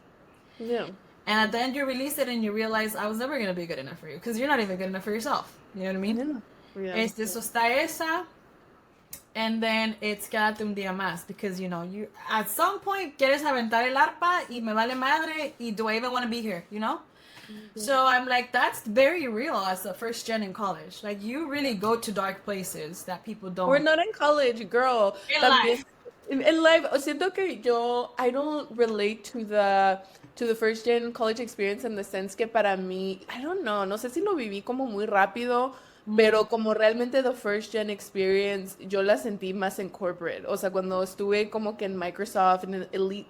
Yeah. And at the end you release it and you realize, I was never going to be good enough for you because you're not even good enough for yourself. You know what I mean? Yeah. So está esa. And then it's Quédate un día más, because you at some point quieres aventar el arpa y me vale madre, y do I even want to be here, So I'm like, that's very real as a first gen in college. Like, you really go to dark places that people don't. We're not in college, girl. In life. In life, siento que I don't relate to the first gen college experience in the sense que para mí, I don't know, no sé si lo viví como muy rápido, pero como realmente the first gen experience, yo la sentí más en corporate. O sea, cuando estuve como que en Microsoft, en elite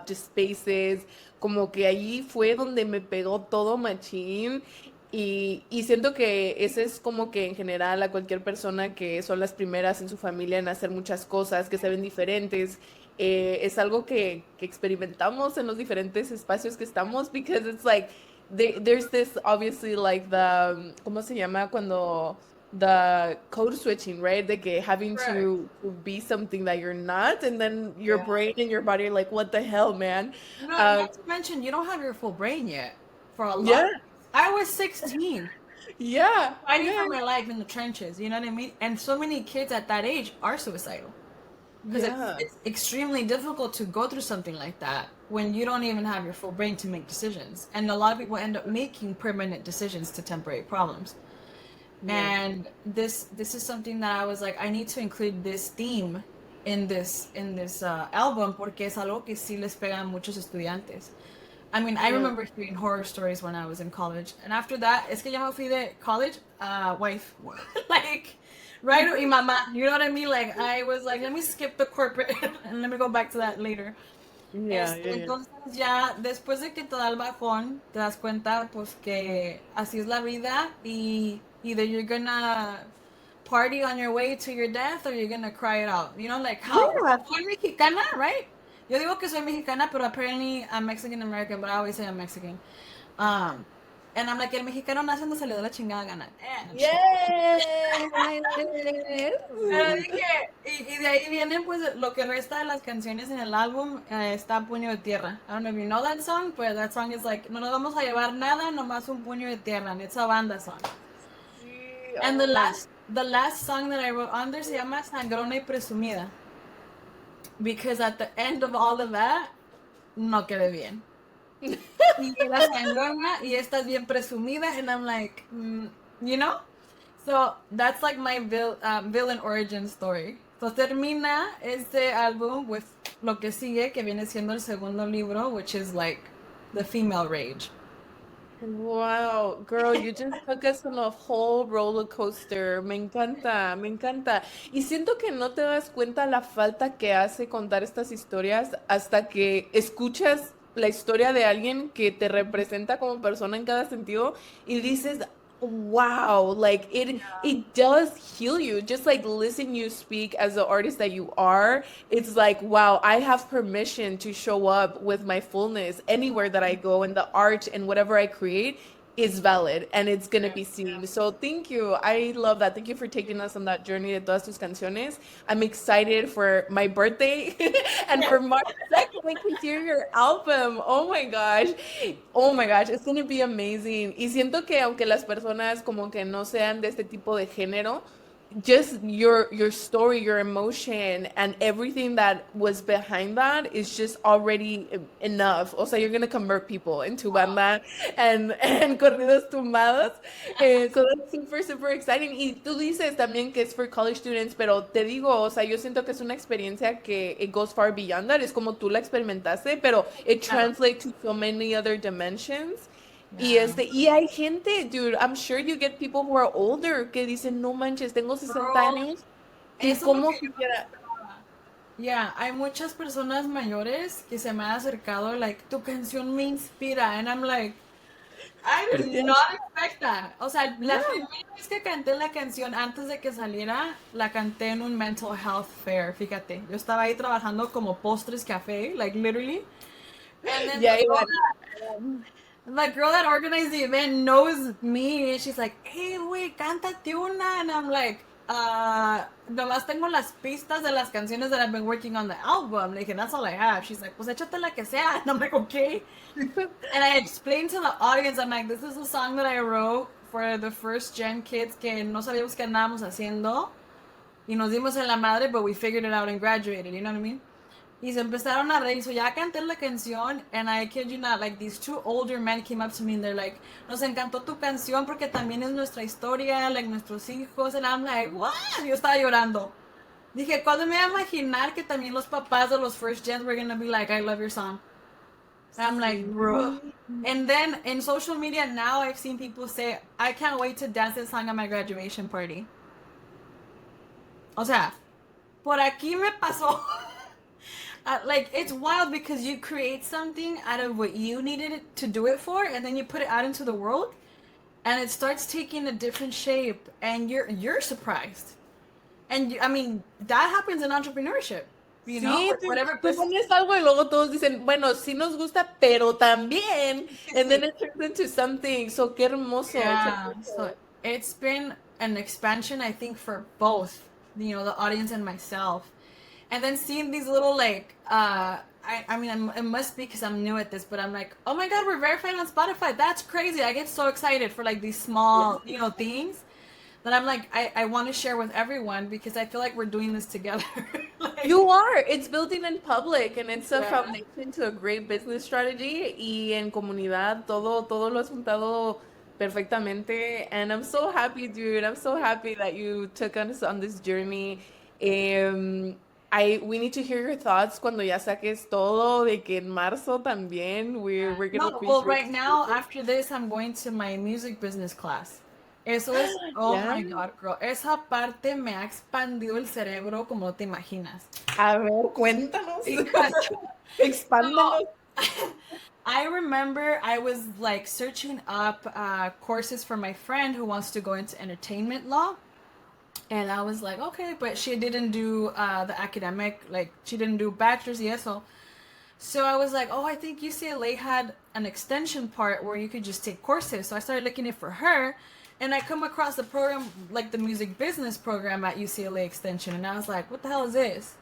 just spaces, como que allí fue donde me pegó todo machín. Y siento que ese es como que en general a cualquier persona que son las primeras en su familia en hacer muchas cosas, que se ven diferentes, es algo que experimentamos en los diferentes espacios que estamos, because it's like, there's this obviously like the, ¿cómo se llama? Cuando the code switching, right? De que having to be something that you're not, and then your brain and your body are like, what the hell, man? Not to mention, you don't have your full brain yet for a lot. Yeah. I was 16. Yeah. Fighting for my life in the trenches, you know what I mean? And so many kids at that age are suicidal. Because it's extremely difficult to go through something like that when you don't even have your full brain to make decisions. And a lot of people end up making permanent decisions to temporary problems. Yeah. And this is something that I was like, I need to include this theme in this album, porque es algo que sí les pega a muchos estudiantes. I mean, I remember hearing horror stories when I was in college. And after that, es que ya me fui de college, wife. Like, right? Y mamá, you know what I mean? Like, I was like, let me skip the corporate and let me go back to that later. Entonces ya, después de que te da el bajón, te das cuenta, pues, que así es la vida, y either you're gonna party on your way to your death or you're gonna cry it out. Like, how? Soy mexicana, right? Yo digo que soy mexicana, pero apparently I'm Mexican American, but I always say I'm Mexican. And I'm like, el mexicano nace donde se le da la chingada gana. No, just kidding. Yes. Pero dije, y de ahí vienen pues lo que resta de las canciones en el álbum, está Puño de Tierra. I don't know if you know that song, but that song is like, no nos vamos a llevar nada, nomás un puño de tierra, and it's a banda song. Sí, And oh. the last song that I wrote on there se llama Sangrona y Presumida. Because at the end of all of that, no quedé bien. Y era sangrona y estás bien presumida, and I'm like, you know? So that's like my villain origin story. So termina este álbum with lo que sigue, que viene siendo el segundo libro, which is like the female rage. Wow, girl, you just took us on a whole roller coaster. Me encanta, me encanta. Y siento que no te das cuenta la falta que hace contar estas historias hasta que escuchas la historia de alguien que te representa como persona en cada sentido y dices, wow, like it does heal you. Just like listen you speak as the artist that you are. It's like, wow, I have permission to show up with my fullness anywhere that I go, and the art and whatever I create is valid and it's gonna be seen. So thank you. I love that. Thank you for taking us on that journey de todas tus canciones. I'm excited for my birthday and for March 2nd we can hear your album. Oh my gosh. Oh my gosh, it's gonna be amazing. Y siento que aunque las personas como que no sean de este tipo de género, just your story, your emotion, and everything that was behind that is just already enough. O sea, you're gonna convert people into banda and corridos tumbados. So that's super, super exciting. Y tú dices también que es for college students, pero te digo, o sea, yo siento que es una experiencia que it goes far beyond that. Es como tú la experimentaste, pero it Claro. translates to so many other dimensions. Yeah. Y hay gente, dude, I'm sure you get people who are older que dicen, no manches, tengo 60 Bro, años y eso es lo cómo que yo quisiera. pensaba. Yeah, hay muchas personas mayores que se me han acercado, like, tu canción me inspira, and I'm like, I did not expect that. O sea, la Yeah. primera vez que canté la canción antes de que saliera, la canté en un mental health fair, fíjate. Yo estaba ahí trabajando como postres café, like literally. And then Ya iban. the girl that organized the event knows me, and she's like, hey, wait, cántate una. And I'm like, nomás tengo las pistas de las canciones that I've been working on the album. Like, and that's all I have. She's like, pues échate la que sea. And I'm like, okay. And I explained to the audience, I'm like, this is a song that I wrote for the first gen kids que no sabíamos qué andábamos haciendo. Y nos dimos en la madre, but we figured it out and graduated, you know what I mean? Y se empezaron a reír. So ya canté la canción, and I kid you not, like these two older men came up to me and they're like, nos encantó tu canción porque también es nuestra historia, like nuestros hijos. And I'm like, what? Yo estaba llorando. Dije, ¿cuándo me iba a imaginar que también los papás de los first gens were gonna be like, I love your song? And I'm like, bro. And then in social media now, I've seen people say, I can't wait to dance this song at my graduation party. O sea, por aquí me pasó. Like, it's wild because you create something out of what you needed it to do it for, and then you put it out into the world, and it starts taking a different shape, and you're surprised. And I mean, that happens in entrepreneurship. You know, Sí, whatever. tú pones algo y luego todos dicen, bueno, sí nos gusta, pero también. And then it turns into something. So qué hermoso, qué Yeah. So hermoso. it's been an expansion, I think, for both, the audience and myself. And then seeing these little like I mean it must be because I'm new at this, but I'm like, oh my god, we're verified on Spotify. That's crazy. I get so excited for like these small, things that I'm like I want to share with everyone because I feel like we're doing this together. Like, You are. It's building in public and it's a yeah. foundation to a great business strategy. Y en comunidad, todo lo has juntado perfectamente. And I'm so happy, dude. I'm so happy that you took us on this journey. We need to hear your thoughts cuando ya saques todo, de que en marzo también we're gonna No, reach well, your right now after this, I'm going to my music business class. Eso es, oh Yeah. my God, girl. Esa parte me ha expandido el cerebro como no te imaginas. A ver, cuéntanos. Because Expándanos. I remember I was like searching up courses for my friend who wants to go into entertainment law. And I was like, okay, but she didn't do the academic, like she didn't do bachelor's y eso. So I was like, oh, I think UCLA had an extension part where you could just take courses. So I started looking it for her, and I come across the program, like the music business program at UCLA Extension, and I was like, what the hell is this?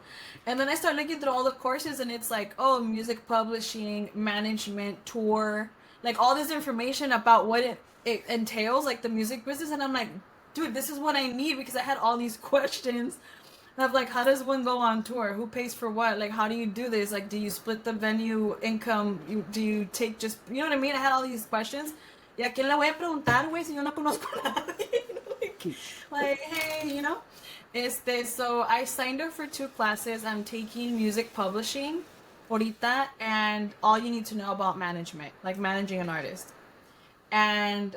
And then I started looking through all the courses, and it's like, oh, music publishing, management, tour, like all this information about what it entails, like the music business. And I'm like, dude, this is what I need because I had all these questions of like, how does one go on tour? Who pays for what? Like, how do you do this? Like, do you split the venue income? Do you take just, you know what I mean? I had all these questions. ¿Y a quién le voy a preguntar, güey, si yo no conozco a nadie? like, hey, you know? So I signed up for 2 classes. I'm taking music publishing, ahorita, and all you need to know about management, like managing an artist. And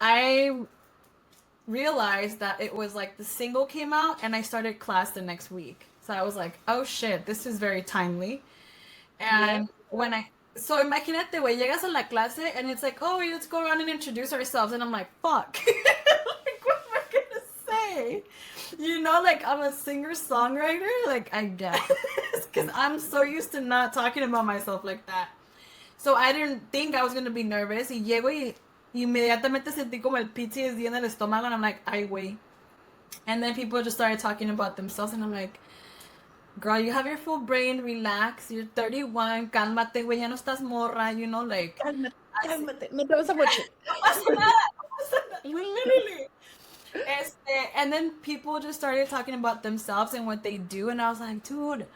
I realized that it was like the single came out and I started class the next week. So I was like, oh shit, this is very timely. Yeah. And so imagínate, güey, llegas a la clase and it's like, oh, let's go around and introduce ourselves. And I'm like, fuck. like, what am I gonna say? You know, like I'm a singer-songwriter. Like, I guess. Because I'm so used to not talking about myself like that. So I didn't think I was gonna be nervous. Y llego y inmediatamente sentí como el PTSD en el estómago. And I'm like, ay, güey. And then people just started talking about themselves. And I'm like, girl, you have your full brain, relax. You're 31, cálmate, güey, ya no estás morra, you know, like, Cálmate, así. cálmate. No te vas a morir. No pasa nada, no pasa nada, literally. And then people just started talking about themselves and what they do, and I was like, dude,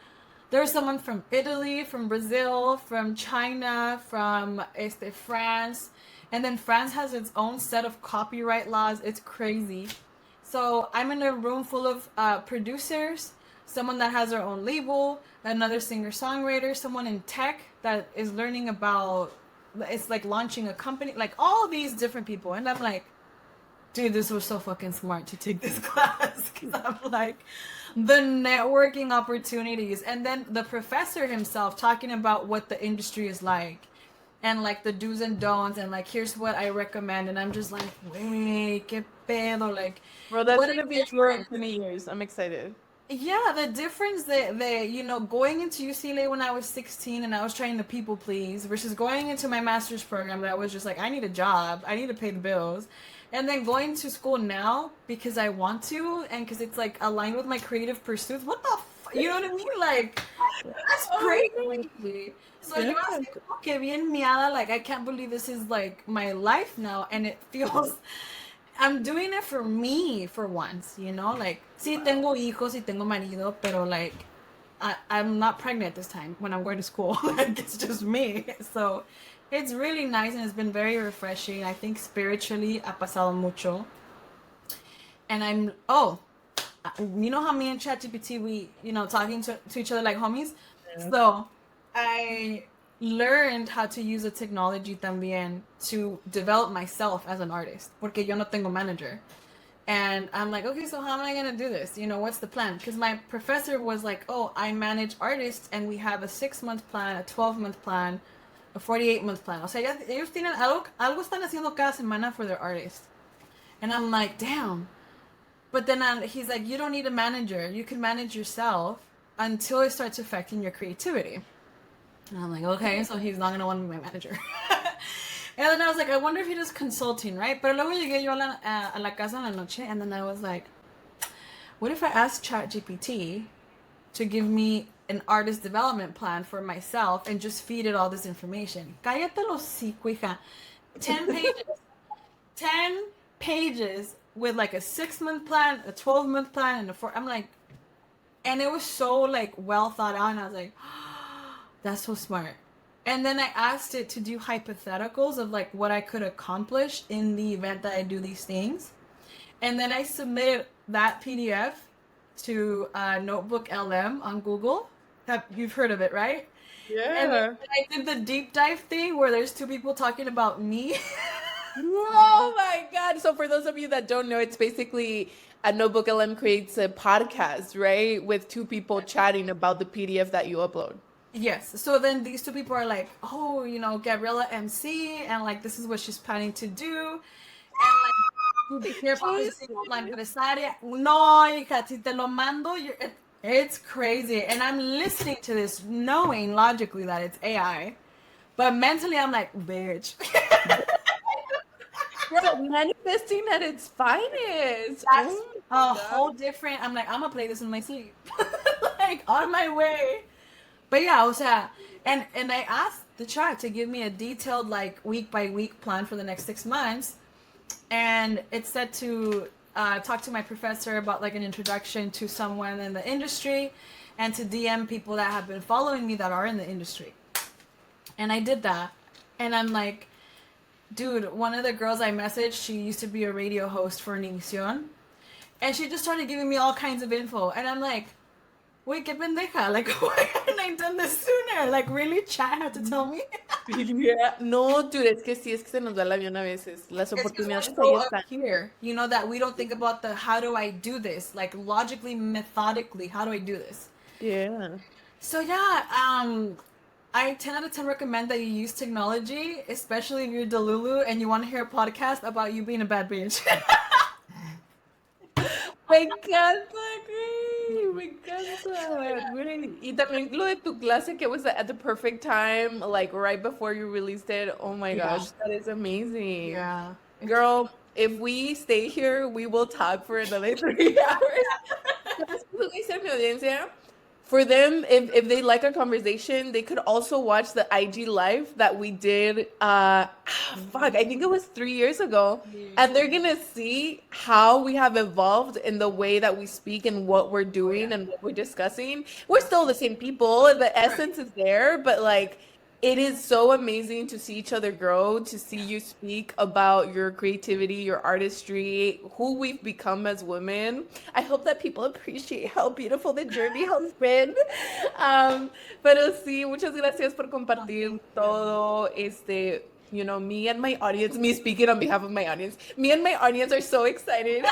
there's someone from Italy, from Brazil, from China, from France, and then France has its own set of copyright laws. It's crazy. So I'm in a room full of producers, someone that has their own label, another singer-songwriter, someone in tech that is learning about, it's like launching a company, like all these different people. And I'm like, dude, this was so fucking smart to take this class because I'm like, the networking opportunities. And then the professor himself talking about what the industry is like and like the do's and don'ts and like, here's what I recommend. And I'm just like, wait, qué pedo? Like, Bro, that's what a gonna be for difference. 20 years. I'm excited. Yeah, the difference that you know, going into UCLA when I was 16 and I was trying to people please versus going into my master's program that was just like, I need a job, I need to pay the bills. And then going to school now because I want to and because it's like aligned with my creative pursuits. What the you know what I mean? Like, that's Oh my God. crazy. So Yeah. yo así como que bien miada, like I can't believe this is like my life now and it feels I'm doing it for me for once, you know? Like, sí tengo hijos, sí tengo marido, pero like, I'm not pregnant this time when I'm going to school. like, it's just me. So, it's really nice and it's been very refreshing. I think spiritually, ha pasado mucho. And you know how me and ChatGPT, we, you know, talking to each other like homies? Yeah. So, I learned how to use the technology también to develop myself as an artist, porque yo no tengo manager. And I'm like, okay, so how am I gonna do this? You know, what's the plan? Because my professor was like, oh, I manage artists, and we have a 6 month plan, a 12 month plan, a 48 month plan. O sea, ellos tienen algo están haciendo cada semana for their artists. And I'm like, damn. But then he's like, you don't need a manager. You can manage yourself until it starts affecting your creativity. And I'm like, okay, so he's not gonna want to be my manager. and then I was like, I wonder if he does consulting, right? Pero luego llegué yo a la casa en la noche, and then I was like, what if I ask ChatGPT to give me an artist development plan for myself and just feed it all this information? Cállate los hocico, hija. 10 pages. 10 pages with like a 6 month plan, a 12 month plan, and a four. I'm like, and it was so like well thought out, and I was like, that's so smart. And then I asked it to do hypotheticals of like what I could accomplish in the event that I do these things. And then I submitted that PDF to Notebook LM on Google. You've heard of it, right? And then Yeah. I did the deep dive thing where there's 2 people talking about me. Oh my God. So for those of you that don't know, it's basically a Notebook LM creates a podcast, right? With two people chatting about the PDF that you upload. Yes. So then these 2 people are like, oh, you know, Gabriela MC, and like this is what she's planning to do. And like, be careful because Ay, it's la empresaria. No, hija, si te lo mando, It's crazy. And I'm listening to this knowing logically that it's AI. But mentally, I'm like, bitch. Girl, manifesting at its finest. That's Oh my a God. whole different. I'm like, I'm gonna play this in my sleep, like on my way. But yeah, o sea, and I asked the chat to give me a detailed like week by week plan for the next 6 months, and it said to talk to my professor about like an introduction to someone in the industry, and to DM people that have been following me that are in the industry, and I did that, and I'm like, dude, one of the girls I messaged, she used to be a radio host for Univision, and she just started giving me all kinds of info. And I'm like, wait, qué pendeja. Like, why hadn't I done this sooner? Like, really? Chat had to tell me? Yeah. No, dude, es que sí, es que se nos va el avión a veces. Las It's because we're oportunidades ahí so up están. here, you know, that we don't think about the how do I do this? Like, logically, methodically, how do I do this? Yeah. So, yeah, I 10 out of 10 recommend that you use technology, especially if you're Delulu and you want to hear a podcast about you being a bad bitch. Me encanta, güey. Me encanta, güey. Y también lo de tu clase que was at the perfect time, like right before you released it. Oh my Yeah. gosh, that is amazing. Yeah. It's Girl, if we stay here, we will talk for another 3 hours. ¿Sabes qué dice mi audiencia? For them, if they like our conversation, they could also watch the IG live that we did. Fuck, I think it was 3 years ago, and they're gonna see how we have evolved in the way that we speak and what we're oh yeah. doing and what we're discussing. We're still the same people, the Right. essence is there, but like it is so amazing to see each other grow, to see you speak about your creativity, your artistry, who we've become as women. I hope that people appreciate how beautiful the journey has been. Pero sí, muchas gracias por Oh, compartir thank you. todo. Me and my audience, me speaking on behalf of my audience, me and my audience are so excited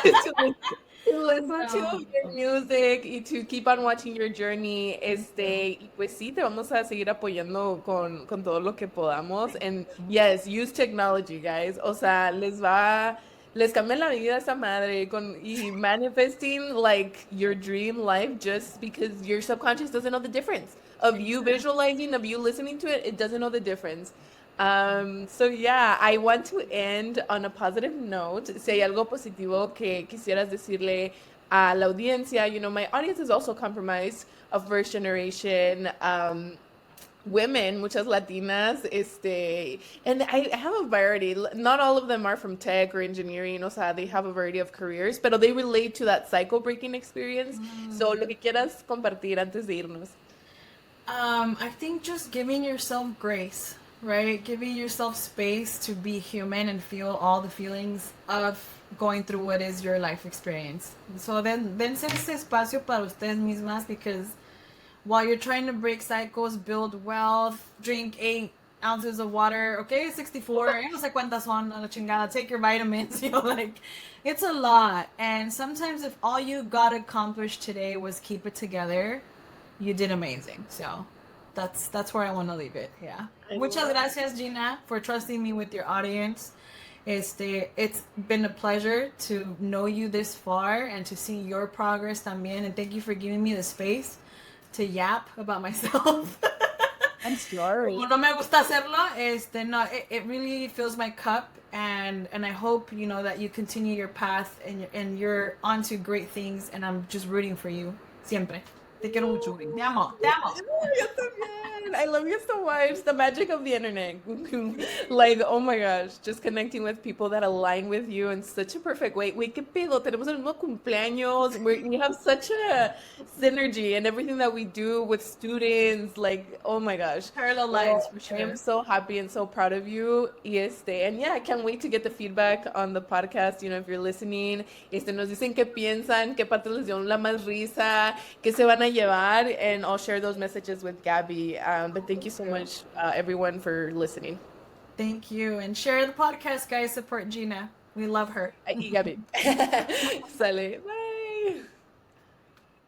to listen to No. your music y to keep on watching your journey. Thank you. Y pues sí, te vamos a seguir apoyando con todo lo que podamos. And yes, use technology, guys. O sea, les cambia la vida esa madre y manifesting like your dream life just because your subconscious doesn't know the difference of you visualizing, of you listening to it. It doesn't know the difference. So yeah, I want to end on a positive note. Si hay algo positivo que quisieras decirle a la audiencia, my audience is also compromised of first generation women, muchas Latinas, and I have a variety. Not all of them are from tech or engineering, o sea, they have a variety of careers, pero they relate to that cycle breaking experience. So lo que quieras compartir antes de irnos. I think just giving yourself grace, right? Giving yourself space to be human and feel all the feelings of going through what is your life experience. So then dense ese espacio para ustedes mismas, because while you're trying to break cycles, build wealth, drink 8 ounces of water, okay, 64, no sé cuántas son, a la chingada, take your vitamins, like, it's a lot. And sometimes if all you got accomplished today was keep it together, you did amazing. So that's where I want to leave it. Yeah. I Muchas love gracias, Gina, for trusting me with your audience. It's been a pleasure to know you this far and to see your progress también. And thank you for giving me the space to yap about myself. I'm sorry. Como no me gusta hacerlo, no, it really fills my cup, and I hope that you continue your path, and you're onto great things, and I'm just rooting for you siempre. Te quiero mucho, güey. Te amo, te amo. Yo también. I love you so much. The magic of the internet. Like, oh my gosh, just connecting with people that align with you in such a perfect way. Wait, qué pedo, tenemos el mismo cumpleaños. We have such a synergy in everything that we do with students. Like, oh my gosh. Parallel lives, Well, for I am sure. so happy and so proud of you. And yeah, I can't wait to get the feedback on the podcast. If you're listening, nos dicen qué piensan, qué parte les dio la más risa, qué se van a llevar, and I'll share those messages with Gabby. But thank you so much, everyone, for listening. Thank you. And share the podcast, guys. Support Gina. We love her. Y Gabby. Sale. Bye.